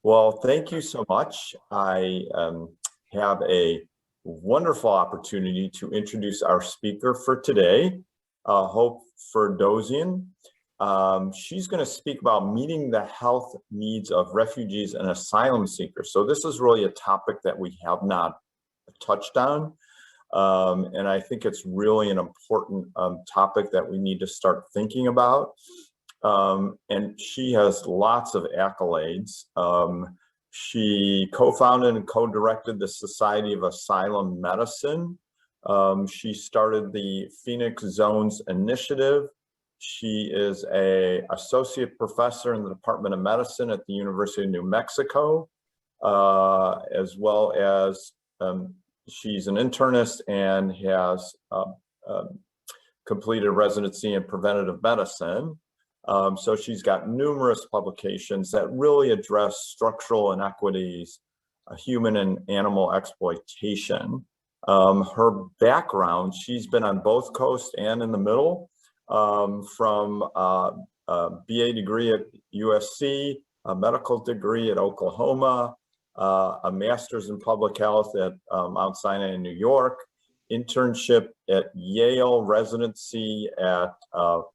Well, thank you so much. I have a wonderful opportunity to introduce our speaker for today, Hope Ferdowsian. She's going to speak about meeting the health needs of refugees and asylum seekers. So this is really a topic that we have not touched on. And I think it's really an important topic that we need to start thinking about. And she has lots of accolades. She co-founded and co-directed the Society of Asylum Medicine. She started the Phoenix Zones Initiative. She is an associate professor in the Department of Medicine at the University of New Mexico, as well as she's an internist and has completed residency in preventive medicine. So she's got numerous publications that really address structural inequities, human and animal exploitation. Her background, she's been on both coasts and in the middle, from a BA degree at USC, a medical degree at Oklahoma, a master's in public health at Mount Sinai in New York, internship at Yale, residency at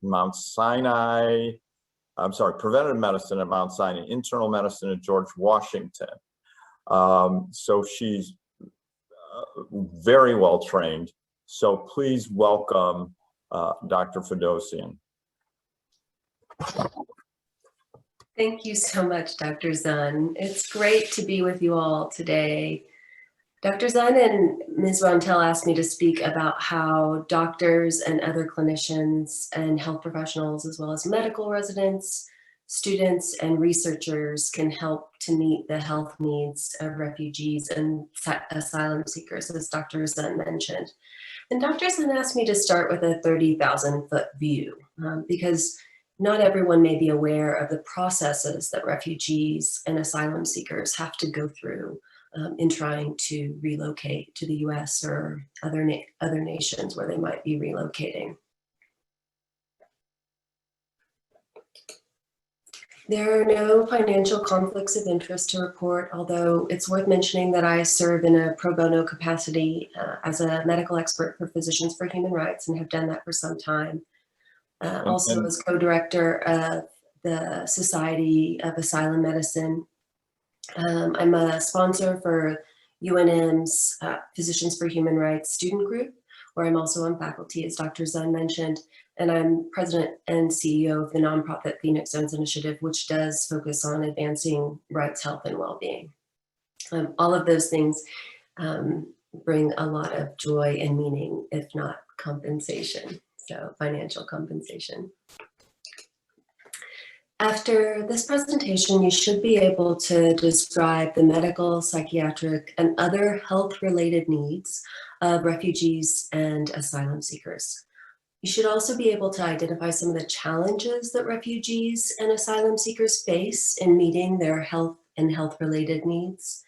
Mount Sinai, preventive medicine at Mount Sinai, internal medicine at George Washington. So she's very well trained. So please welcome Dr. Ferdowsian. Thank you so much, Dr. Zahn. It's great to be with you all today. Dr. Zahn and Ms. Rontel asked me to speak about how doctors and other clinicians and health professionals, as well as medical residents, students, and researchers can help to meet the health needs of refugees and asylum seekers, as Dr. Zahn mentioned. And Dr. Zahn asked me to start with a 30,000-foot view because not everyone may be aware of the processes that refugees and asylum seekers have to go through in trying to relocate to the US or other nations where they might be relocating. There are no financial conflicts of interest to report, although it's worth mentioning that I serve in a pro bono capacity as a medical expert for Physicians for Human Rights and have done that for some time. Also as co-director of the Society of Asylum Medicine. I'm a sponsor for UNM's Physicians for Human Rights student group, where I'm also on faculty, as Dr. Zahn mentioned, and I'm president and CEO of the nonprofit Phoenix Zones Initiative, which does focus on advancing rights, health, and well-being. All of those things bring a lot of joy and meaning, if not compensation, so financial compensation. After this presentation, you should be able to describe the medical, psychiatric, and other health-related needs of refugees and asylum seekers. You should also be able to identify some of the challenges that refugees and asylum seekers face in meeting their health and health-related needs,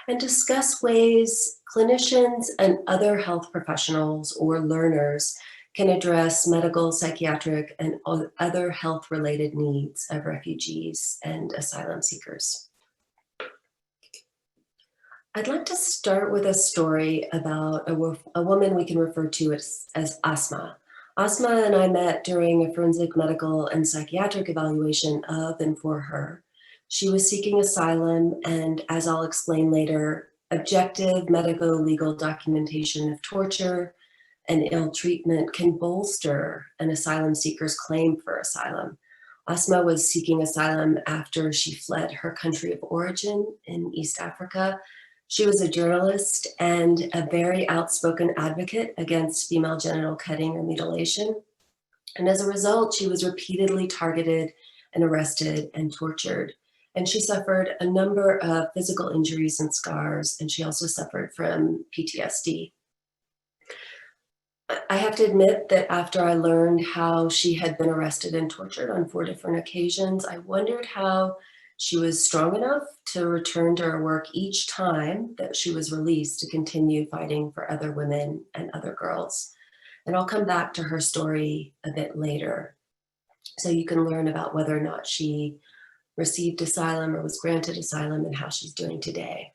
and discuss ways clinicians and other health professionals or learners can address medical, psychiatric, and other health-related needs of refugees and asylum seekers. I'd like to start with a story about a woman we can refer to as Asma. Asma and I met during a forensic medical and psychiatric evaluation of and for her. She was seeking asylum, and as I'll explain later, objective medico-legal documentation of torture and ill treatment can bolster an asylum seeker's claim for asylum. Asma was seeking asylum after she fled her country of origin in East Africa. She was a journalist and a very outspoken advocate against female genital cutting or mutilation. And as a result, she was repeatedly targeted and arrested and tortured. And she suffered a number of physical injuries and scars, and she also suffered from PTSD. I have to admit that after I learned how she had been arrested and tortured on 4 different occasions, I wondered how she was strong enough to return to her work each time that she was released to continue fighting for other women and other girls. And I'll come back to her story a bit later, so you can learn about whether or not she received asylum or was granted asylum, and how she's doing today.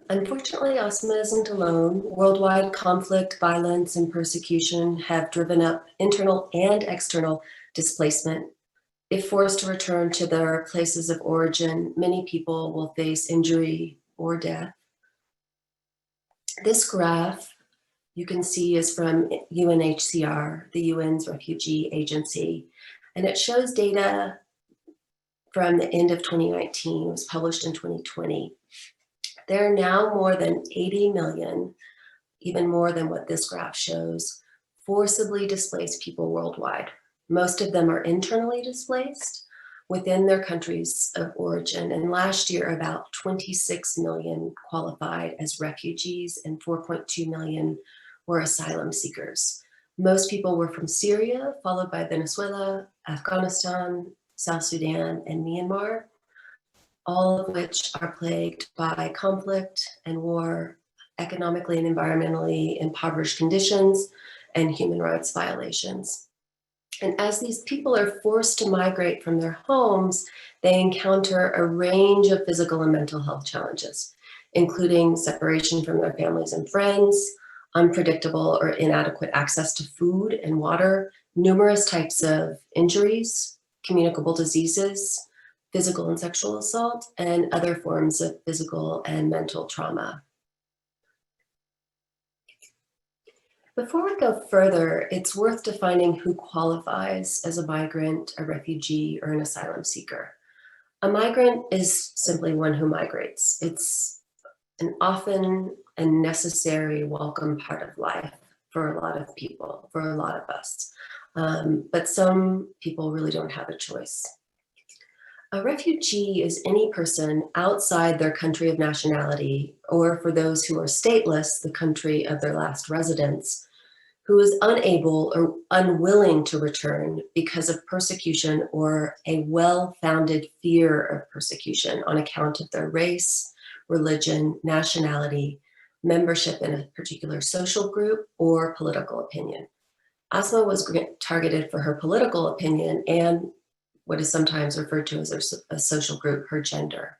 Unfortunately, Asma isn't alone. Worldwide conflict, violence, and persecution have driven up internal and external displacement. If forced to return to their places of origin, many people will face injury or death. This graph you can see is from UNHCR, the UN's refugee agency, and it shows data from the end of 2019. It was published in 2020. There are now more than 80 million, even more than what this graph shows, forcibly displaced people worldwide. Most of them are internally displaced within their countries of origin. And last year, about 26 million qualified as refugees and 4.2 million were asylum seekers. Most people were from Syria, followed by Venezuela, Afghanistan, South Sudan, and Myanmar, all of which are plagued by conflict and war, economically and environmentally impoverished conditions, and human rights violations. And as these people are forced to migrate from their homes, they encounter a range of physical and mental health challenges, including separation from their families and friends, unpredictable or inadequate access to food and water, numerous types of injuries, communicable diseases, physical and sexual assault, and other forms of physical and mental trauma. Before we go further, it's worth defining who qualifies as a migrant, a refugee, or an asylum seeker. A migrant is simply one who migrates. It's an often a necessary, welcome part of life for a lot of people, for a lot of us. But some people really don't have a choice. A refugee is any person outside their country of nationality, or for those who are stateless, the country of their last residence, who is unable or unwilling to return because of persecution or a well-founded fear of persecution on account of their race, religion, nationality, membership in a particular social group, or political opinion. Asma was targeted for her political opinion and what is sometimes referred to as a social group, her gender.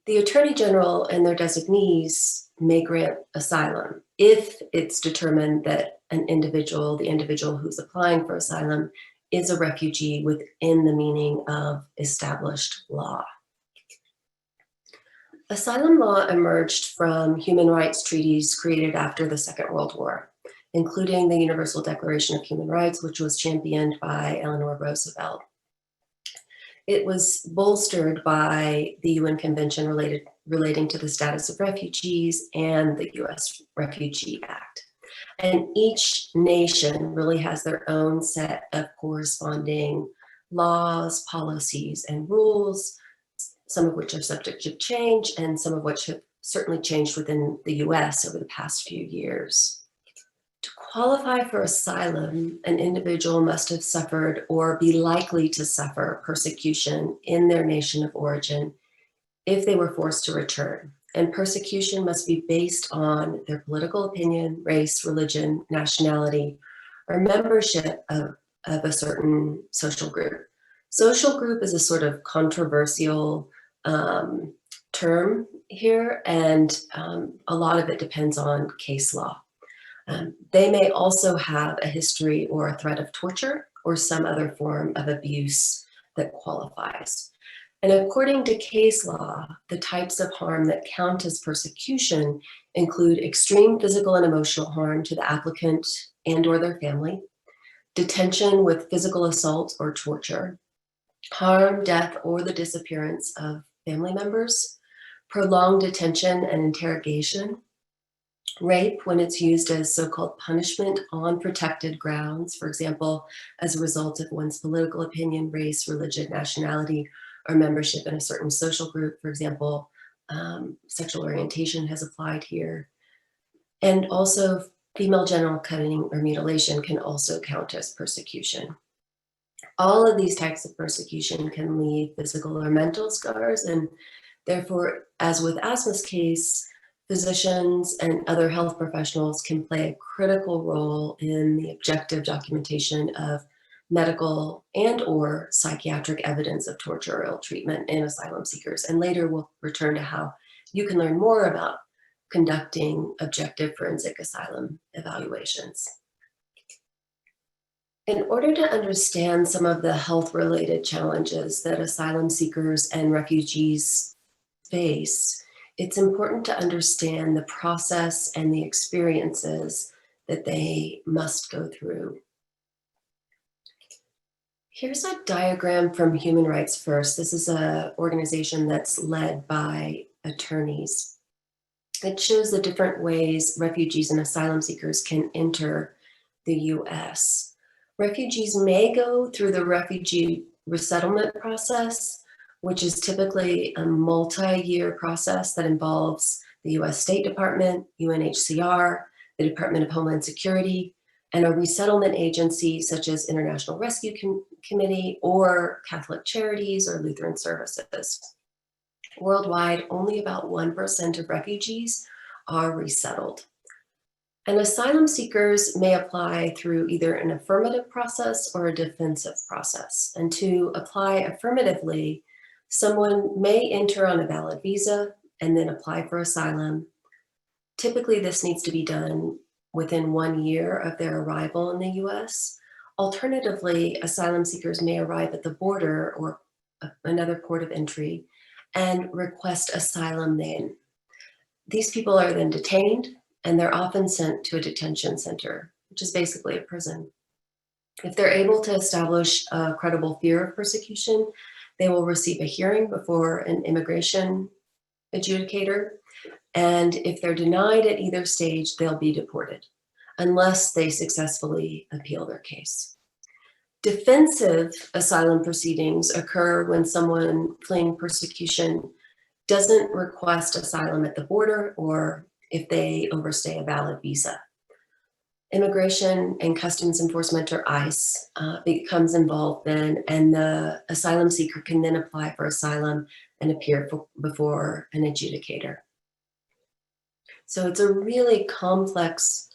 The Attorney General and their designees may grant asylum if it's determined that the individual who's applying for asylum is a refugee within the meaning of established law. Asylum law emerged from human rights treaties created after the Second World War, including the Universal Declaration of Human Rights, which was championed by Eleanor Roosevelt. It was bolstered by the UN Convention relating to the status of refugees and the US Refugee Act. And each nation really has their own set of corresponding laws, policies, and rules, some of which are subject to change and some of which have certainly changed within the US over the past few years. To qualify for asylum, an individual must have suffered or be likely to suffer persecution in their nation of origin if they were forced to return. And persecution must be based on their political opinion, race, religion, nationality, or membership of a certain social group. Social group is a sort of controversial term here, and a lot of it depends on case law. They may also have a history or a threat of torture or some other form of abuse that qualifies. And according to case law, the types of harm that count as persecution include extreme physical and emotional harm to the applicant and or their family, detention with physical assault or torture, harm, death, or the disappearance of family members, prolonged detention and interrogation, rape when it's used as so-called punishment on protected grounds, for example, as a result of one's political opinion, race, religion, nationality, or membership in a certain social group, for example, sexual orientation has applied here. And also female genital cutting or mutilation can also count as persecution. All of these types of persecution can leave physical or mental scars, and therefore, as with Asma's case, physicians and other health professionals can play a critical role in the objective documentation of medical and or psychiatric evidence of torture or ill treatment in asylum seekers. And later we'll return to how you can learn more about conducting objective forensic asylum evaluations. In order to understand some of the health-related challenges that asylum seekers and refugees face, it's important to understand the process and the experiences that they must go through. Here's a diagram from Human Rights First. This is an organization that's led by attorneys. It shows the different ways refugees and asylum seekers can enter the US. Refugees may go through the refugee resettlement process, which is typically a multi-year process that involves the US State Department, UNHCR, the Department of Homeland Security, and a resettlement agency such as International Rescue Committee or Catholic Charities or Lutheran Services. Worldwide, only about 1% of refugees are resettled. And asylum seekers may apply through either an affirmative process or a defensive process. And to apply affirmatively, someone may enter on a valid visa and then apply for asylum. Typically, this needs to be done within 1 year of their arrival in the US. Alternatively, asylum seekers may arrive at the border or another port of entry and request asylum then. These people are then detained and they're often sent to a detention center, which is basically a prison. If they're able to establish a credible fear of persecution, they will receive a hearing before an immigration adjudicator. And if they're denied at either stage, they'll be deported unless they successfully appeal their case. Defensive asylum proceedings occur when someone fleeing persecution doesn't request asylum at the border or if they overstay a valid visa. Immigration and Customs Enforcement, or ICE, becomes involved then, and the asylum seeker can then apply for asylum and appear before an adjudicator. So it's a really complex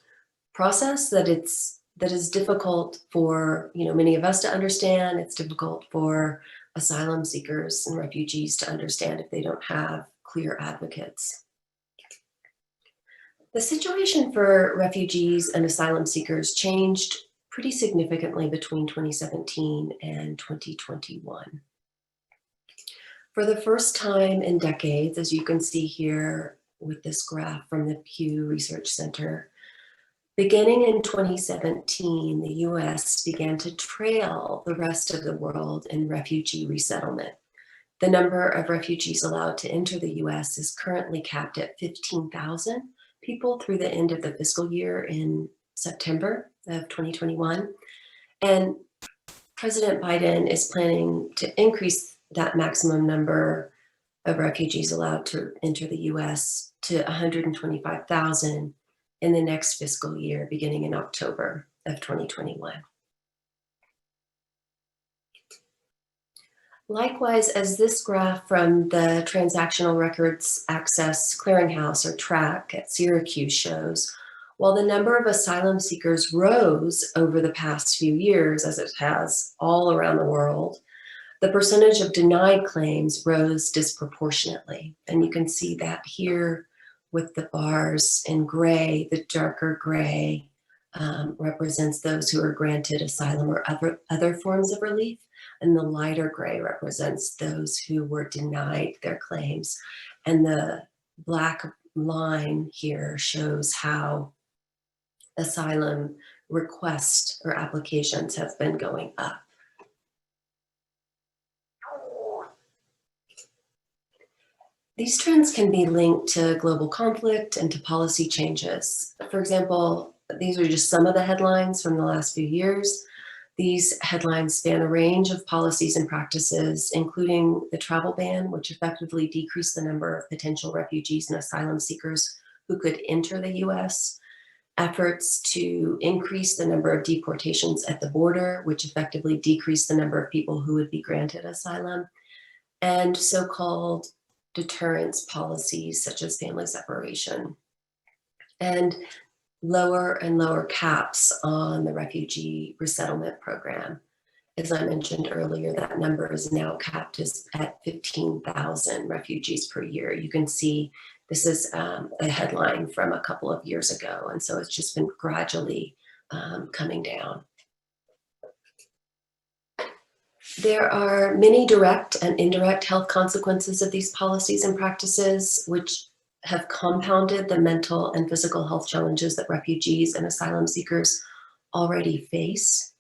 process that is difficult for many of us to understand. It's difficult for asylum seekers and refugees to understand if they don't have clear advocates. The situation for refugees and asylum seekers changed pretty significantly between 2017 and 2021. For the first time in decades, as you can see here with this graph from the Pew Research Center, beginning in 2017, the US began to trail the rest of the world in refugee resettlement. The number of refugees allowed to enter the US is currently capped at 15,000 people through the end of the fiscal year in September of 2021. And President Biden is planning to increase that maximum number of refugees allowed to enter the US to 125,000 in the next fiscal year, beginning in October of 2021. Likewise, as this graph from the Transactional Records Access Clearinghouse, or TRAC, at Syracuse shows, while the number of asylum seekers rose over the past few years, as it has all around the world, the percentage of denied claims rose disproportionately. And you can see that here with the bars in gray. The darker gray represents those who are granted asylum or other forms of relief, and the lighter gray represents those who were denied their claims. And the black line here shows how asylum requests or applications have been going up. These trends can be linked to global conflict and to policy changes. For example, these are just some of the headlines from the last few years. These headlines span a range of policies and practices, including the travel ban, which effectively decreased the number of potential refugees and asylum seekers who could enter the US, efforts to increase the number of deportations at the border, which effectively decreased the number of people who would be granted asylum, and so-called deterrence policies such as family separation, and lower and lower caps on the refugee resettlement program. as I mentioned earlier, that number is now capped at 15,000 refugees per year. You can see this is a headline from a couple of years ago, and so it's just been gradually coming down. There are many direct and indirect health consequences of these policies and practices, which have compounded the mental and physical health challenges that refugees and asylum seekers already face.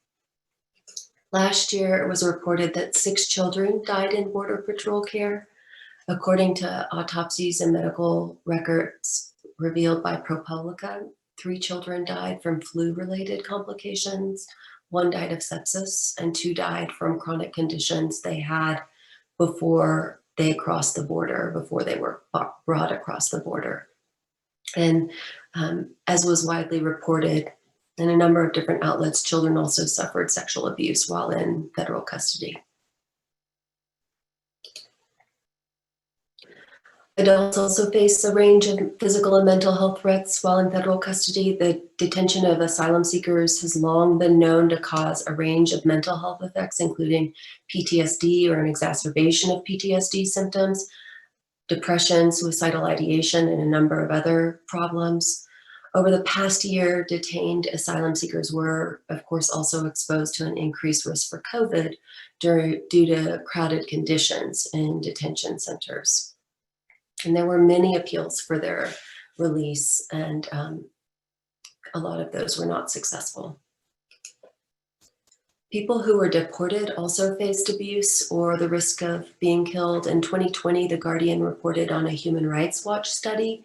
Last year, it was reported that 6 children died in Border Patrol care. According to autopsies and medical records revealed by ProPublica, 3 children died from flu-related complications, 1 died of sepsis, and 2 died from chronic conditions they had before they crossed the border, before they were brought across the border. And as was widely reported in a number of different outlets, children also suffered sexual abuse while in federal custody. Adults also face a range of physical and mental health threats while in federal custody. The detention of asylum seekers has long been known to cause a range of mental health effects, including PTSD or an exacerbation of PTSD symptoms, depression, suicidal ideation, and a number of other problems. Over the past year, detained asylum seekers were, of course, also exposed to an increased risk for COVID due to crowded conditions in detention centers. And there were many appeals for their release, and a lot of those were not successful. People who were deported also faced abuse or the risk of being killed. In 2020, The Guardian reported on a Human Rights Watch study,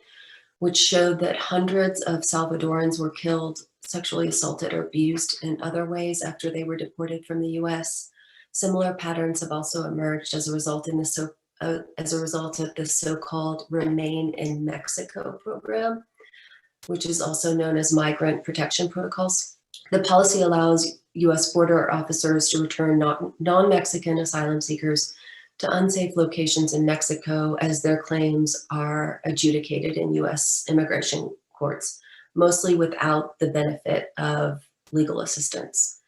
which showed that hundreds of Salvadorans were killed, sexually assaulted, or abused in other ways after they were deported from the US. Similar patterns have also emerged as a result of the so-called Remain in Mexico program, which is also known as migrant protection protocols. The policy allows US border officers to return non-Mexican asylum seekers to unsafe locations in Mexico as their claims are adjudicated in US immigration courts, mostly without the benefit of legal assistance.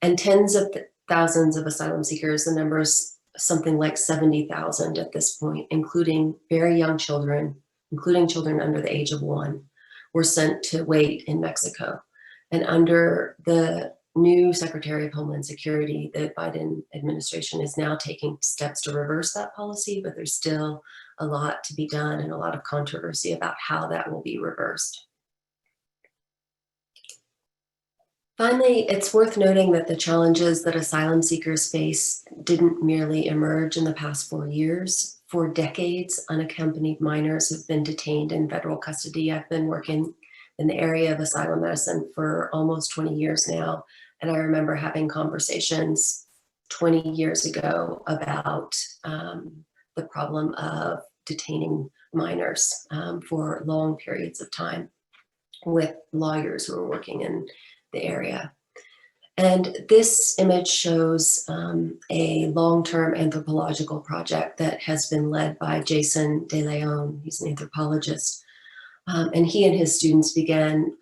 And tens of thousands of asylum seekers, the number is something like 70,000 at this point, including very young children, including children under the age of 1, were sent to wait in Mexico. And under the new Secretary of Homeland Security, the Biden administration is now taking steps to reverse that policy, but there's still a lot to be done and a lot of controversy about how that will be reversed. Finally, it's worth noting that the challenges that asylum seekers face didn't merely emerge in the past 4 years. For decades, unaccompanied minors have been detained in federal custody. I've been working in the area of asylum medicine for almost 20 years now, and I remember having conversations 20 years ago about the problem of detaining minors for long periods of time with lawyers who were working in the area. And this image shows a long-term anthropological project that has been led by Jason De Leon. He's an anthropologist. And he and his students began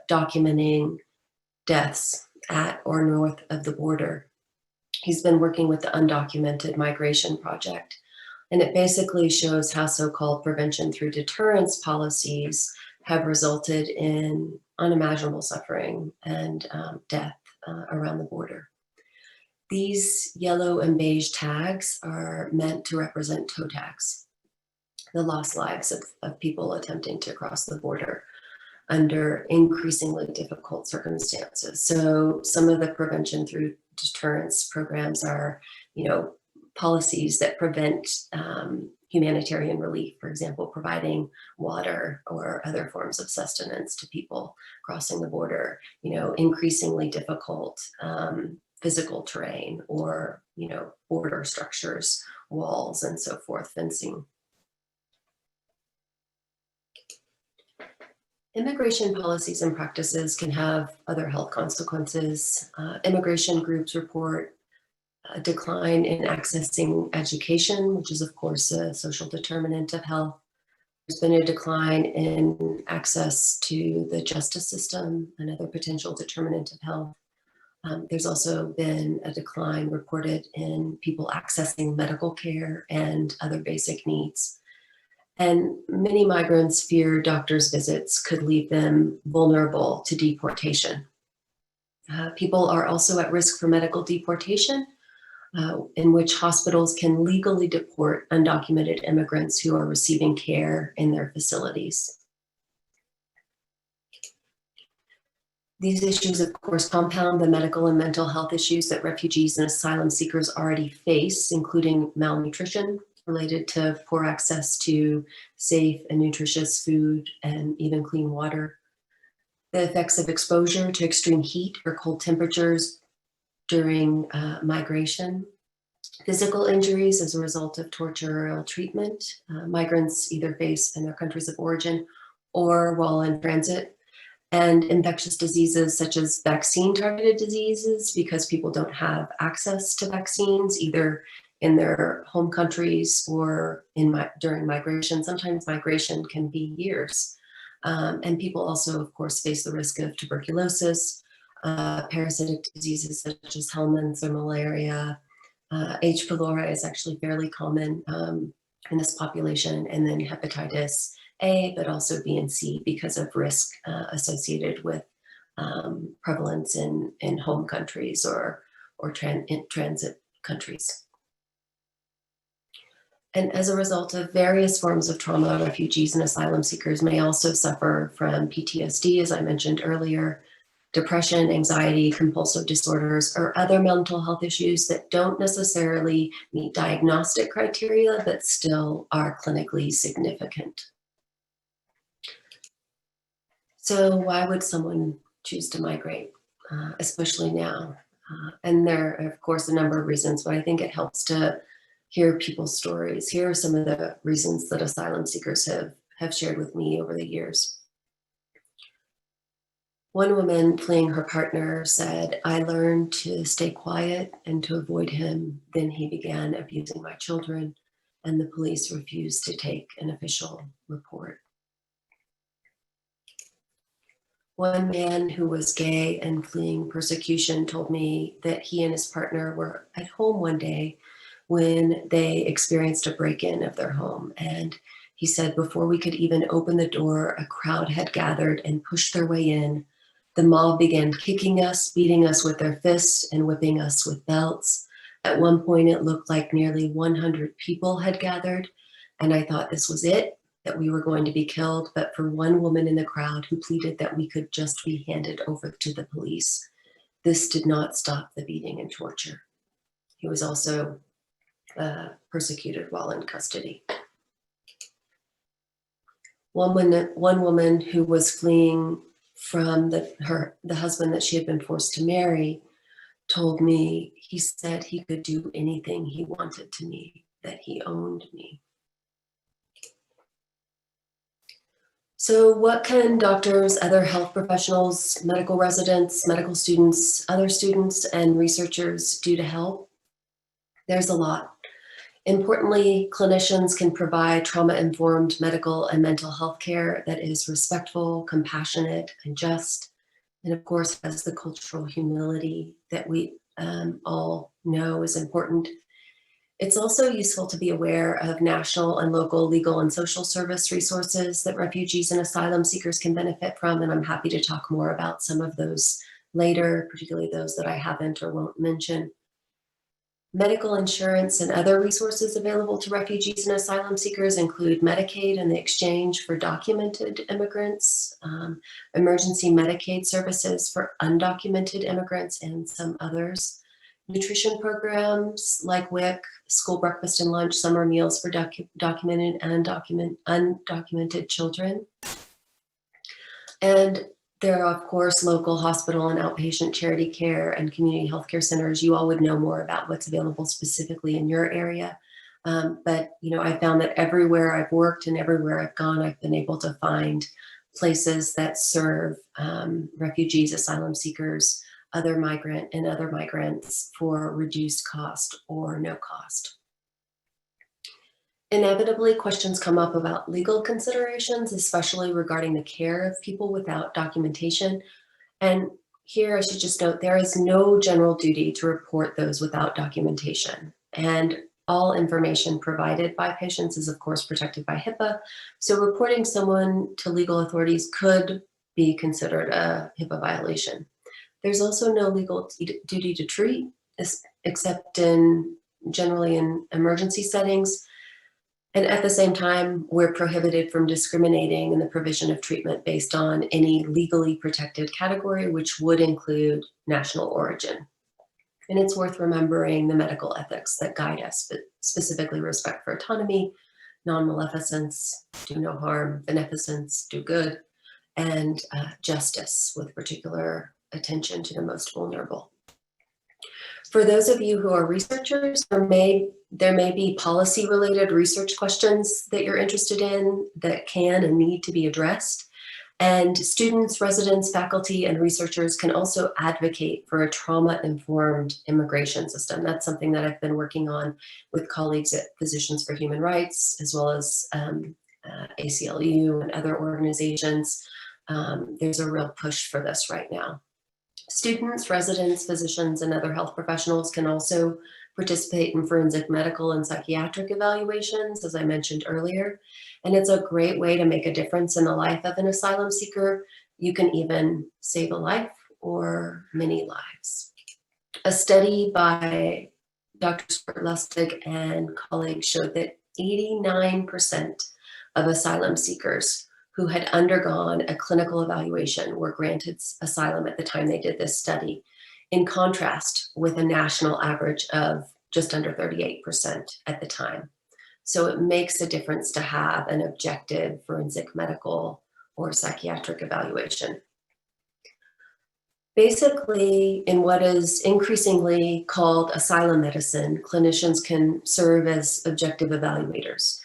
documenting deaths at or north of the border. He's been working with the Undocumented Migration Project. And it basically shows how so-called prevention through deterrence policies have resulted in unimaginable suffering and death around the border. These yellow and beige tags are meant to represent toe tags, the lost lives of people attempting to cross the border under increasingly difficult circumstances. So some of the prevention through deterrence programs are, policies that prevent humanitarian relief, for example, providing water or other forms of sustenance to people crossing the border, increasingly difficult physical terrain or, border structures, walls, and so forth, fencing. Immigration policies and practices can have other health consequences. Immigration groups report a decline in accessing education, which is of course a social determinant of health. There's been a decline in access to the justice system, another potential determinant of health. There's also been a decline reported in people accessing medical care and other basic needs. And many migrants fear doctors' visits could leave them vulnerable to deportation. People are also at risk for medical deportation, in which hospitals can legally deport undocumented immigrants who are receiving care in their facilities. These issues, of course, compound the medical and mental health issues that refugees and asylum seekers already face, including malnutrition related to poor access to safe and nutritious food and even clean water, the effects of exposure to extreme heat or cold temperatures during migration, physical injuries as a result of torture or ill treatment migrants either face in their countries of origin or while in transit, and infectious diseases such as vaccine-targeted diseases because people don't have access to vaccines either in their home countries or during migration. Sometimes migration can be years. And people also, of course, face the risk of tuberculosis, parasitic diseases such as helminths or malaria. H. pylori is actually fairly common in this population, and then hepatitis A, but also B and C because of risk associated with prevalence in home countries or in transit countries. And as a result of various forms of trauma, refugees and asylum seekers may also suffer from PTSD, as I mentioned earlier, depression, anxiety, compulsive disorders, or other mental health issues that don't necessarily meet diagnostic criteria, but still are clinically significant. So why would someone choose to migrate, especially now? And there are, of course, a number of reasons, but I think it helps to hear people's stories. Here are some of the reasons that asylum seekers have shared with me over the years. One woman fleeing her partner said, "I learned to stay quiet and to avoid him. Then he began abusing my children, and the police refused to take an official report." One man who was gay and fleeing persecution told me that he and his partner were at home one day when they experienced a break-in of their home. And he said, before we could even open the door, a crowd had gathered and pushed their way in. The mob began kicking us, beating us with their fists, and whipping us with belts. At one point, it looked like nearly 100 people had gathered, and I thought this was it, that we were going to be killed, but for one woman in the crowd who pleaded that we could just be handed over to the police. This did not stop the beating and torture. He was also persecuted while in custody. One woman who was fleeing from the husband that she had been forced to marry told me, he said he could do anything he wanted to me, that he owned me. So what can doctors, other health professionals, medical residents, medical students, other students, and researchers do to help? There's a lot. Importantly, clinicians can provide trauma-informed medical and mental health care that is respectful, compassionate, and just, and of course has the cultural humility that we all know is important. It's also useful to be aware of national and local legal and social service resources that refugees and asylum seekers can benefit from, and I'm happy to talk more about some of those later, particularly those that I haven't or won't mention. Medical insurance and other resources available to refugees and asylum seekers include Medicaid and the exchange for documented immigrants, emergency Medicaid services for undocumented immigrants, and some others. Nutrition programs like WIC, school breakfast and lunch, summer meals for documented and undocumented children. And there are, of course, local hospital and outpatient charity care and community healthcare centers. You all would know more about what's available specifically in your area. But I found that everywhere I've worked and everywhere I've gone, I've been able to find places that serve refugees, asylum seekers, other migrants for reduced cost or no cost. Inevitably, questions come up about legal considerations, especially regarding the care of people without documentation. And here I should just note there is no general duty to report those without documentation, and all information provided by patients is of course protected by HIPAA. So reporting someone to legal authorities could be considered a HIPAA violation. There's also no legal duty to treat, except generally in emergency settings. And at the same time, we're prohibited from discriminating in the provision of treatment based on any legally protected category, which would include national origin. And it's worth remembering the medical ethics that guide us, but specifically respect for autonomy, non-maleficence, do no harm, beneficence, do good, and justice with particular attention to the most vulnerable. For those of you who are researchers, there may be policy-related research questions that you're interested in that can and need to be addressed. And students, residents, faculty, and researchers can also advocate for a trauma-informed immigration system. That's something that I've been working on with colleagues at Physicians for Human Rights, as well as ACLU and other organizations. There's a real push for this right now. Students, residents, physicians, and other health professionals can also participate in forensic medical and psychiatric evaluations, as I mentioned earlier. And it's a great way to make a difference in the life of an asylum seeker. You can even save a life or many lives. A study by Dr. Stuart Lustig and colleagues showed that 89% of asylum seekers who had undergone a clinical evaluation were granted asylum at the time they did this study, in contrast with a national average of just under 38% at the time. So it makes a difference to have an objective forensic medical or psychiatric evaluation. Basically, in what is increasingly called asylum medicine, clinicians can serve as objective evaluators.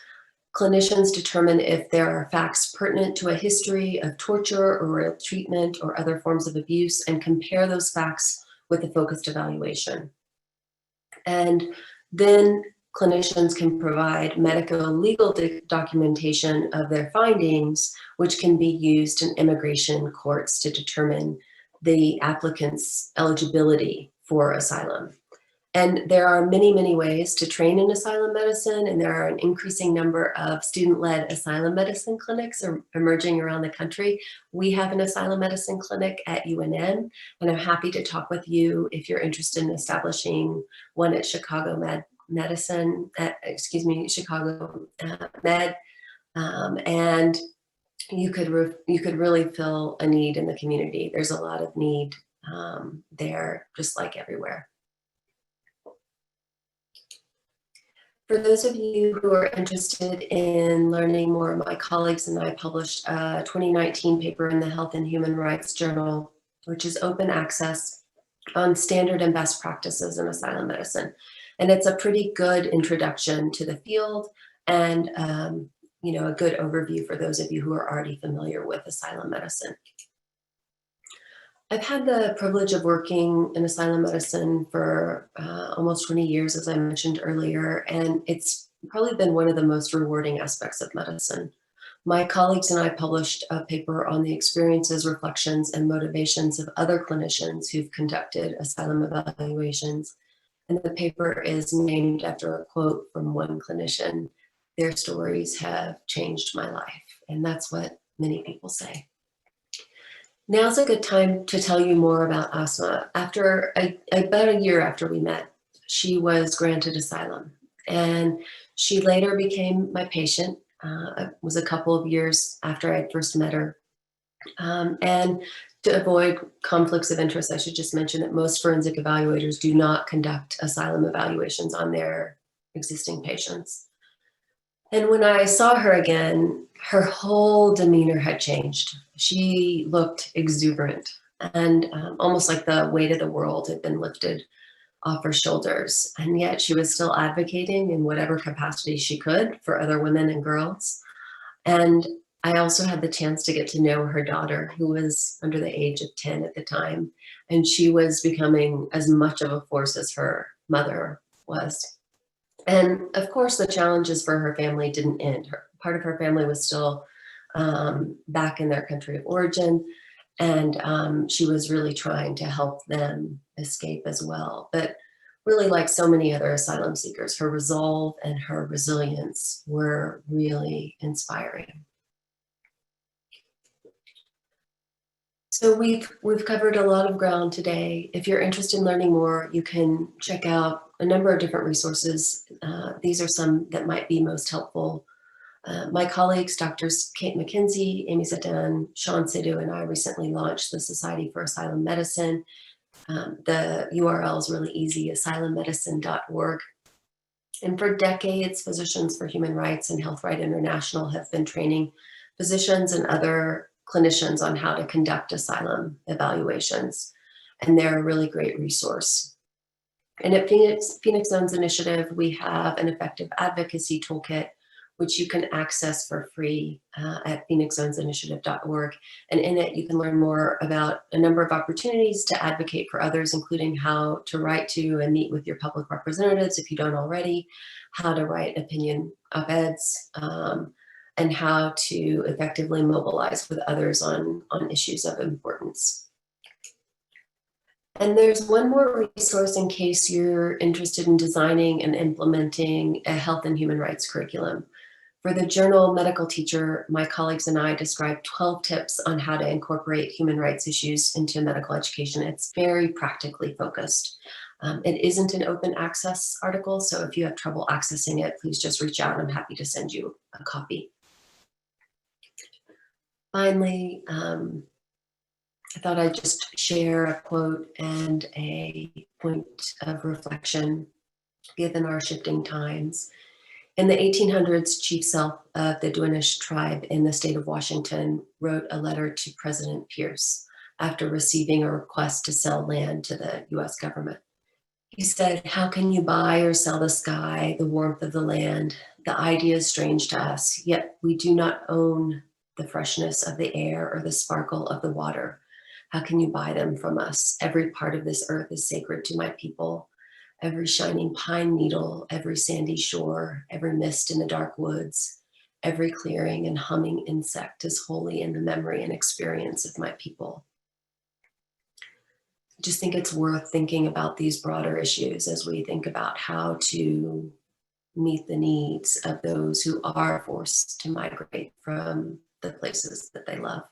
Clinicians determine if there are facts pertinent to a history of torture or ill treatment or other forms of abuse and compare those facts with a focused evaluation. And then clinicians can provide medico-legal documentation of their findings, which can be used in immigration courts to determine the applicant's eligibility for asylum. And there are many, many ways to train in asylum medicine, and there are an increasing number of student-led asylum medicine clinics emerging around the country. We have an asylum medicine clinic at UNM, and I'm happy to talk with you if you're interested in establishing one at Chicago Med, and you could really fill a need in the community. There's a lot of need there, just like everywhere. For those of you who are interested in learning more, my colleagues and I published a 2019 paper in the Health and Human Rights Journal, which is open access on standard and best practices in asylum medicine. And it's a pretty good introduction to the field and a good overview for those of you who are already familiar with asylum medicine. I've had the privilege of working in asylum medicine for almost 20 years, as I mentioned earlier, and it's probably been one of the most rewarding aspects of medicine. My colleagues and I published a paper on the experiences, reflections, and motivations of other clinicians who've conducted asylum evaluations, and the paper is named after a quote from one clinician: "Their stories have changed my life," and that's what many people say. Now's a good time to tell you more about Asma. After about a year after we met, she was granted asylum, and she later became my patient. It was a couple of years after I first met her. And to avoid conflicts of interest, I should just mention that most forensic evaluators do not conduct asylum evaluations on their existing patients. And when I saw her again, her whole demeanor had changed. She looked exuberant and almost like the weight of the world had been lifted off her shoulders. And yet she was still advocating in whatever capacity she could for other women and girls. And I also had the chance to get to know her daughter, who was under the age of 10 at the time. And she was becoming as much of a force as her mother was. And of course, the challenges for her family didn't end. Part of her family was still back in their country of origin. And she was really trying to help them escape as well. But really, like so many other asylum seekers, her resolve and her resilience were really inspiring. So we've covered a lot of ground today. If you're interested in learning more, you can check out a number of different resources. These are some that might be most helpful. My colleagues, Drs. Kate McKenzie, Amy Zedan, Sean Sidhu, and I recently launched the Society for Asylum Medicine. The URL is really easy, asylummedicine.org. And for decades, Physicians for Human Rights and Health Right International have been training physicians and other clinicians on how to conduct asylum evaluations. And they're a really great resource. And at Phoenix Zone's initiative, we have an effective advocacy toolkit, which you can access for free at phoenixzonesinitiative.org. And in it, you can learn more about a number of opportunities to advocate for others, including how to write to and meet with your public representatives if you don't already, how to write opinion op-eds, and how to effectively mobilize with others on issues of importance. And there's one more resource in case you're interested in designing and implementing a health and human rights curriculum. For the journal Medical Teacher, my colleagues and I described 12 tips on how to incorporate human rights issues into medical education. It's very practically focused. It isn't an open access article, so if you have trouble accessing it, please just reach out. I'm happy to send you a copy. Finally, I thought I'd just share a quote and a point of reflection given our shifting times. In the 1800s, Chief Sealth of the Duwanish tribe in the state of Washington wrote a letter to President Pierce after receiving a request to sell land to the US government. He said, "How can you buy or sell the sky, the warmth of the land? The idea is strange to us, yet we do not own the freshness of the air or the sparkle of the water. How can you buy them from us? Every part of this earth is sacred to my people. Every shining pine needle, every sandy shore, every mist in the dark woods, every clearing and humming insect is holy in the memory and experience of my people." I just think it's worth thinking about these broader issues as we think about how to meet the needs of those who are forced to migrate from the places that they love.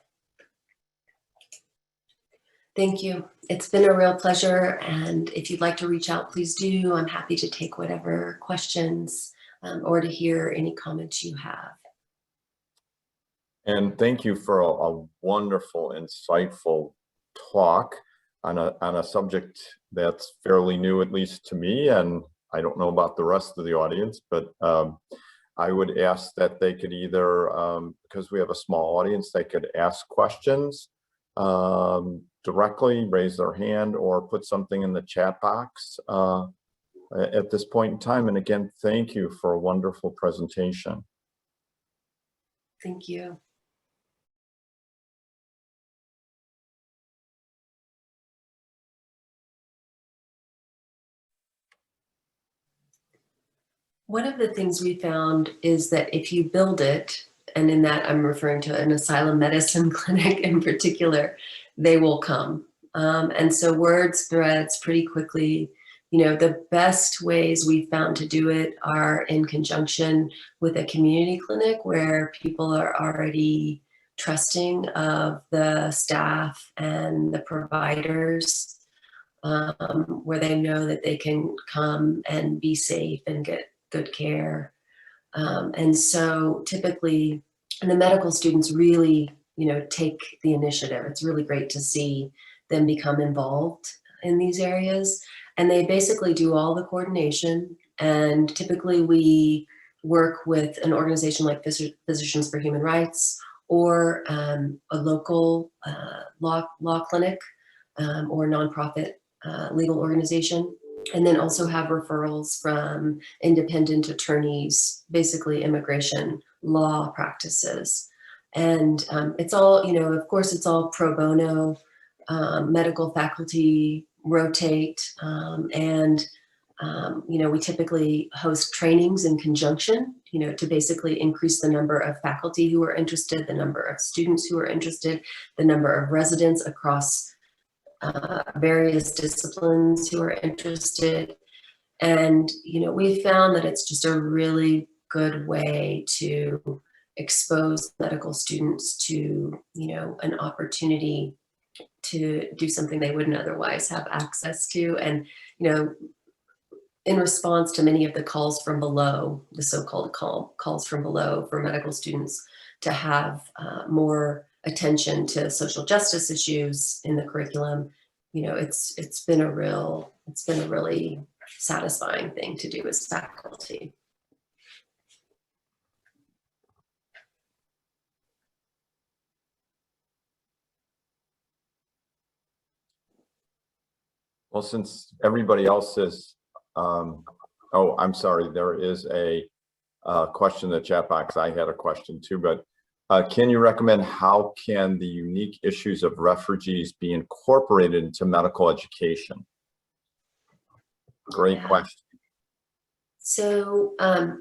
Thank you. It's been a real pleasure. And if you'd like to reach out, please do. I'm happy to take whatever questions or to hear any comments you have. And thank you for a wonderful, insightful talk on a subject that's fairly new, at least to me, and I don't know about the rest of the audience, but I would ask that they could either, because we have a small audience, they could ask questions directly, raise their hand, or put something in the chat box at this point in time. And again, thank you for a wonderful presentation. Thank you. One of the things we found is that if you build it, and in that I'm referring to an asylum medicine clinic in particular, they will come. And so word spreads pretty quickly. You know, the best ways we've found to do it are in conjunction with a community clinic where people are already trusting of the staff and the providers, where they know that they can come and be safe and get good care. And so typically, and the medical students really, you know, take the initiative. It's really great to see them become involved in these areas. And they basically do all the coordination. And typically we work with an organization like Physicians for Human Rights or a local law clinic or nonprofit legal organization. And then also have referrals from independent attorneys, basically immigration law practices. And it's all, you know, of course, it's all pro bono. Medical faculty rotate, and We typically host trainings in conjunction, to basically increase the number of faculty who are interested, the number of students who are interested, the number of residents across various disciplines who are interested. And, we found that it's just a really good way to expose medical students to, an opportunity to do something they wouldn't otherwise have access to. And, in response to many of the calls from below, the so-called calls from below for medical students to have more attention to social justice issues in the curriculum, it's been a really satisfying thing to do as faculty. Well, since everybody else is, oh, I'm sorry, there is a question in the chat box. I had a question too, but can you recommend how can the unique issues of refugees be incorporated into medical education? Great question. So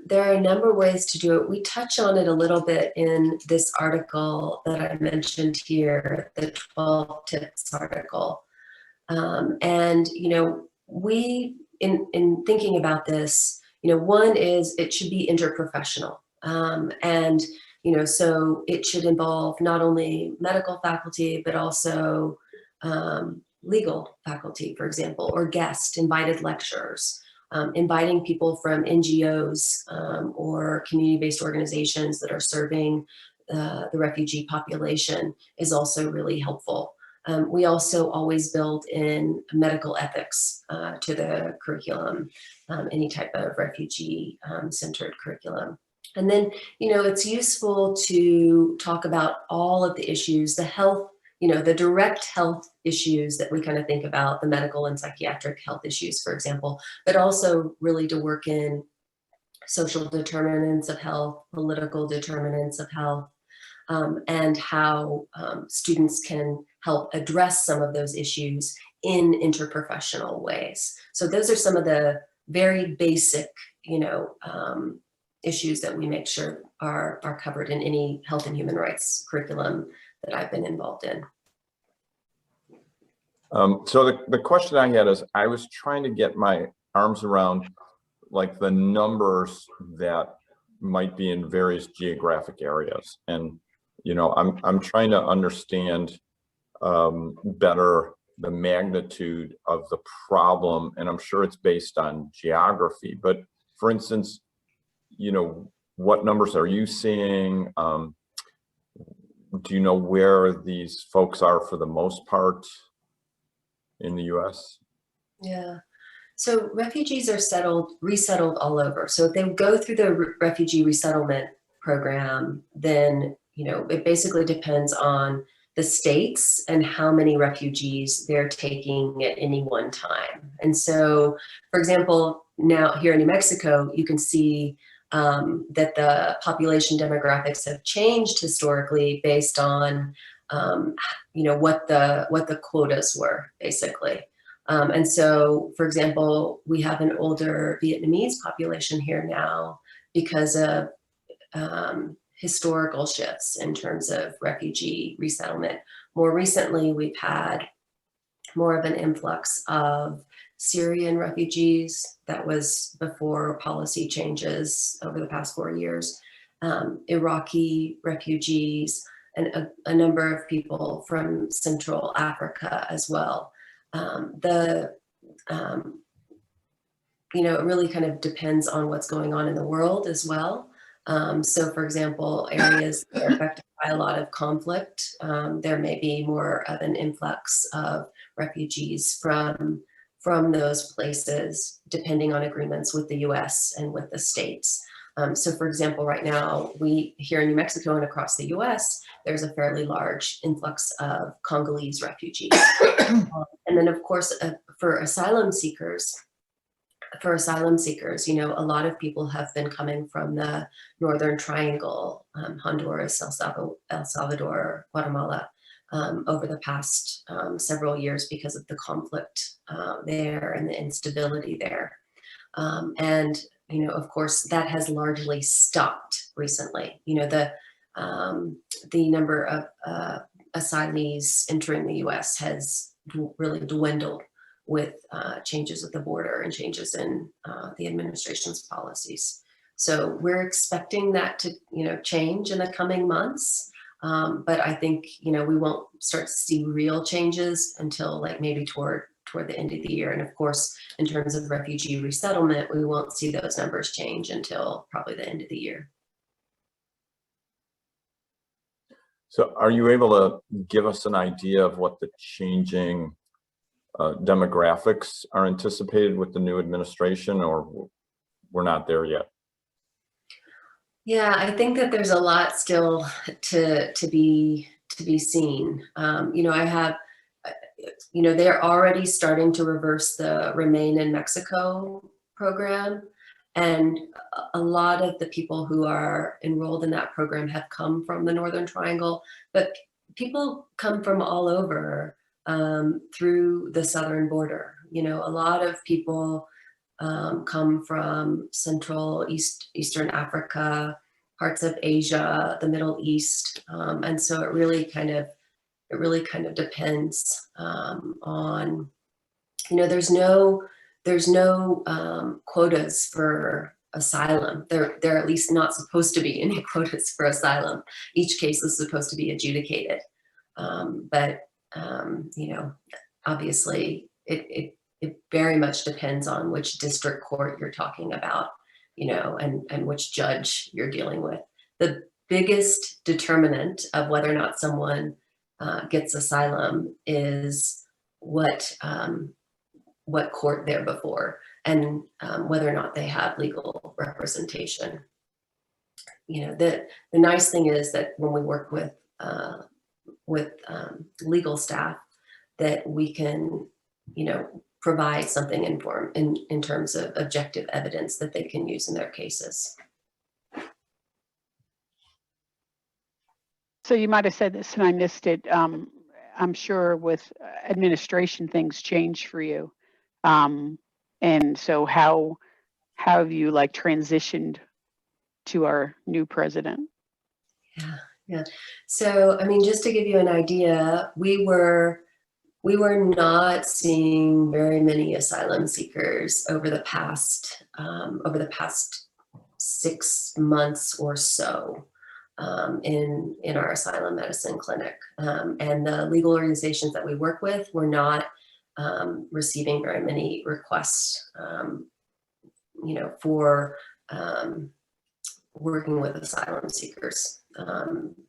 there are a number of ways to do it. We touch on it a little bit in this article that I mentioned here, the 12 tips article. And, we, in thinking about this, one is it should be interprofessional. And, so it should involve not only medical faculty, but also legal faculty, for example, or guest invited lecturers. Inviting people from NGOs or community-based organizations that are serving the refugee population is also really helpful. We also always build in medical ethics to the curriculum, any type of refugee-centered curriculum. And then, it's useful to talk about all of the issues, the health, the direct health issues that we kind of think about, the medical and psychiatric health issues, for example, but also really to work in social determinants of health, political determinants of health, and how students can help address some of those issues in interprofessional ways. So those are some of the very basic, issues that we make sure are covered in any health and human rights curriculum that I've been involved in. So the question I had is, I was trying to get my arms around like the numbers that might be in various geographic areas. And, I'm trying to understand better the magnitude of the problem. And I'm sure it's based on geography, but for instance, what numbers are you seeing? Do you know where these folks are for the most part in the US? Yeah. So refugees are resettled all over. So if they go through the refugee resettlement program, then, it basically depends on the states and how many refugees they're taking at any one time. And so, for example, now here in New Mexico, you can see that the population demographics have changed historically based on, what the quotas were, basically. And so, for example, we have an older Vietnamese population here now because of historical shifts in terms of refugee resettlement. More recently, we've had more of an influx of Syrian refugees. That was before policy changes over the past 4 years. Iraqi refugees, and a number of people from Central Africa as well. It really kind of depends on what's going on in the world as well. So for example, areas that are affected by a lot of conflict, there may be more of an influx of refugees from those places, depending on agreements with the US and with the states. So for example, right now, here in New Mexico and across the US, there's a fairly large influx of Congolese refugees. And then of course, for asylum seekers, a lot of people have been coming from the Northern Triangle, Honduras, El Salvador, Guatemala, over the past several years because of the conflict there and the instability there. And, of course, that has largely stopped recently. The number of asylees entering the US has really dwindled with changes at the border and changes in the administration's policies. So we're expecting that to, change in the coming months. But I think, we won't start to see real changes until like maybe toward the end of the year. And of course, in terms of refugee resettlement, we won't see those numbers change until probably the end of the year. So are you able to give us an idea of what the changing demographics are anticipated with the new administration, or we're not there yet? Yeah, I think that there's a lot still to be seen. I have, they're already starting to reverse the Remain in Mexico program. And a lot of the people who are enrolled in that program have come from the Northern Triangle, but people come from all over through the southern border. A lot of people come from Eastern Africa, parts of Asia, the Middle East, and so it really kind of depends on. There's no quotas for asylum. There are at least not supposed to be any quotas for asylum. Each case is supposed to be adjudicated, but obviously it very much depends on which district court you're talking about, and which judge you're dealing with. The biggest determinant of whether or not someone gets asylum is what court they're before, and whether or not they have legal representation. The nice thing is that when we work with legal staff, that we can, provide something in terms of objective evidence that they can use in their cases. So you might have said this and I missed it. I'm sure with administration things change for you. And so how have you transitioned to our new president? Yeah. So, just to give you an idea, we were not seeing very many asylum seekers over the past 6 months or so in our asylum medicine clinic. And the legal organizations that we work with were not receiving very many requests, for working with asylum seekers.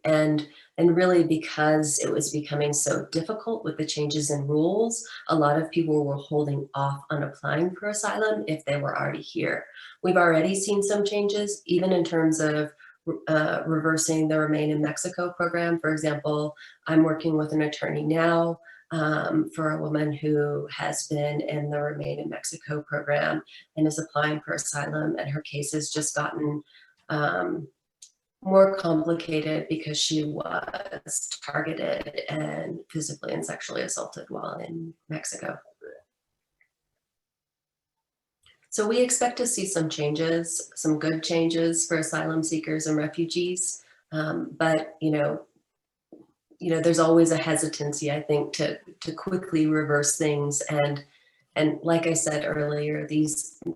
And really because it was becoming so difficult with the changes in rules, a lot of people were holding off on applying for asylum if they were already here. We've already seen some changes, even in terms of reversing the Remain in Mexico program. For example, I'm working with an attorney now for a woman who has been in the Remain in Mexico program and is applying for asylum, and her case has just gotten more complicated because she was targeted and physically and sexually assaulted while in Mexico. So we expect to see some changes, some good changes for asylum seekers and refugees, but there's always a hesitancy, I think, to quickly reverse things. And like I said earlier,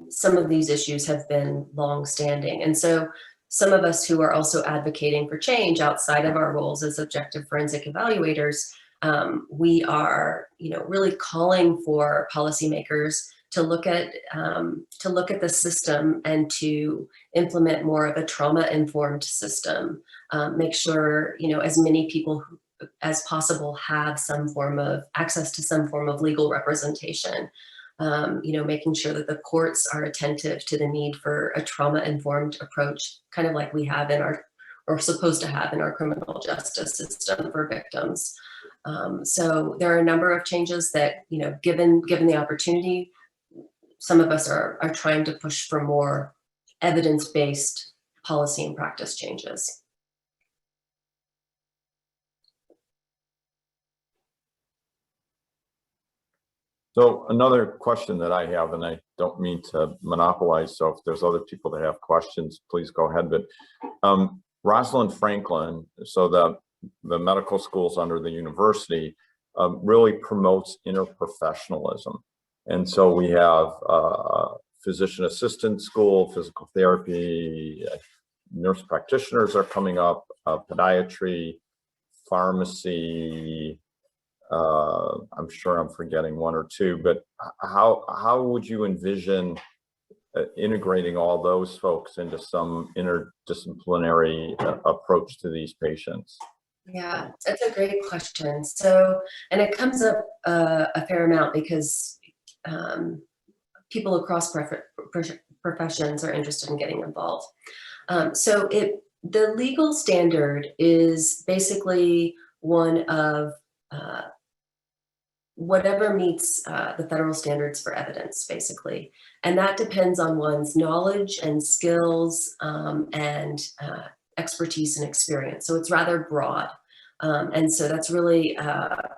some of these issues have been long-standing, and so some of us who are also advocating for change outside of our roles as objective forensic evaluators, we are, really calling for policymakers to look at the system and to implement more of a trauma-informed system. Make sure, as many people as possible have some form of access to some form of legal representation. Making sure that the courts are attentive to the need for a trauma-informed approach, kind of like we have or supposed to have in our criminal justice system for victims. So there are a number of changes that, given the opportunity, some of us are trying to push for more evidence-based policy and practice changes. So another question that I have, and I don't mean to monopolize, so if there's other people that have questions, please go ahead. But Rosalind Franklin, so the medical schools under the university, really promotes interprofessionalism. And so we have physician assistant school, physical therapy, nurse practitioners are coming up, podiatry, pharmacy, I'm sure I'm forgetting one or two, but how would you envision integrating all those folks into some interdisciplinary approach to these patients? Yeah, that's a great question. So, and it comes up a fair amount because people across professions are interested in getting involved. So the legal standard is basically one of whatever meets the federal standards for evidence, basically. And that depends on one's knowledge and skills and expertise and experience. So it's rather broad. And so that's really a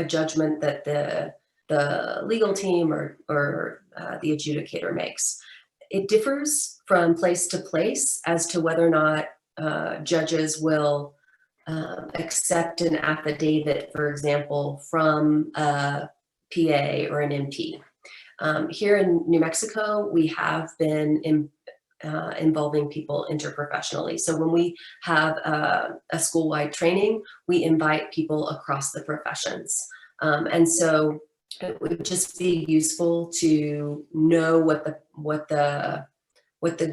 judgment that the legal team or the adjudicator makes. It differs from place to place as to whether or not judges will accept an affidavit, for example, from a PA or an NP. Here in New Mexico, we have been involving people interprofessionally. So when we have a school-wide training, we invite people across the professions. And so it would just be useful to know what the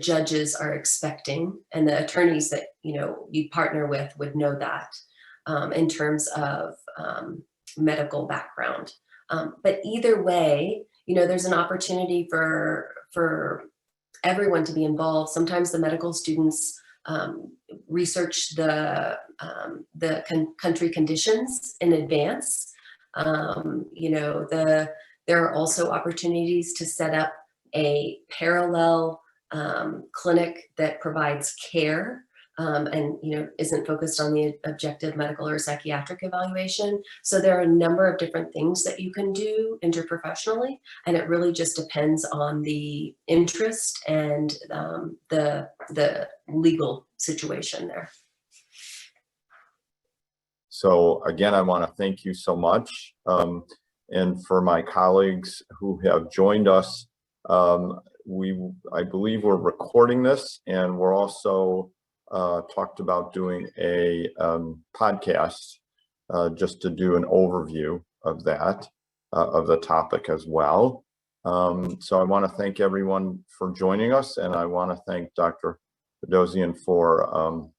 judges are expecting, and the attorneys that you partner with would know that in terms of medical background. But either way, there's an opportunity for everyone to be involved. Sometimes the medical students research the country conditions in advance. There are also opportunities to set up a parallel clinic that provides care and isn't focused on the objective medical or psychiatric evaluation. So there are a number of different things that you can do interprofessionally, and it really just depends on the interest and the legal situation there. So again, I want to thank you so much. And for my colleagues who have joined us, I believe we're recording this, and we're also talked about doing a podcast just to do an overview of that, of the topic as well. So I want to thank everyone for joining us, and I want to thank Dr. Ferdowsian for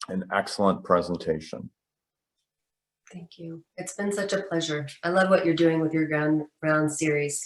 an excellent presentation. Thank you. It's been such a pleasure. I love what you're doing with your ground series.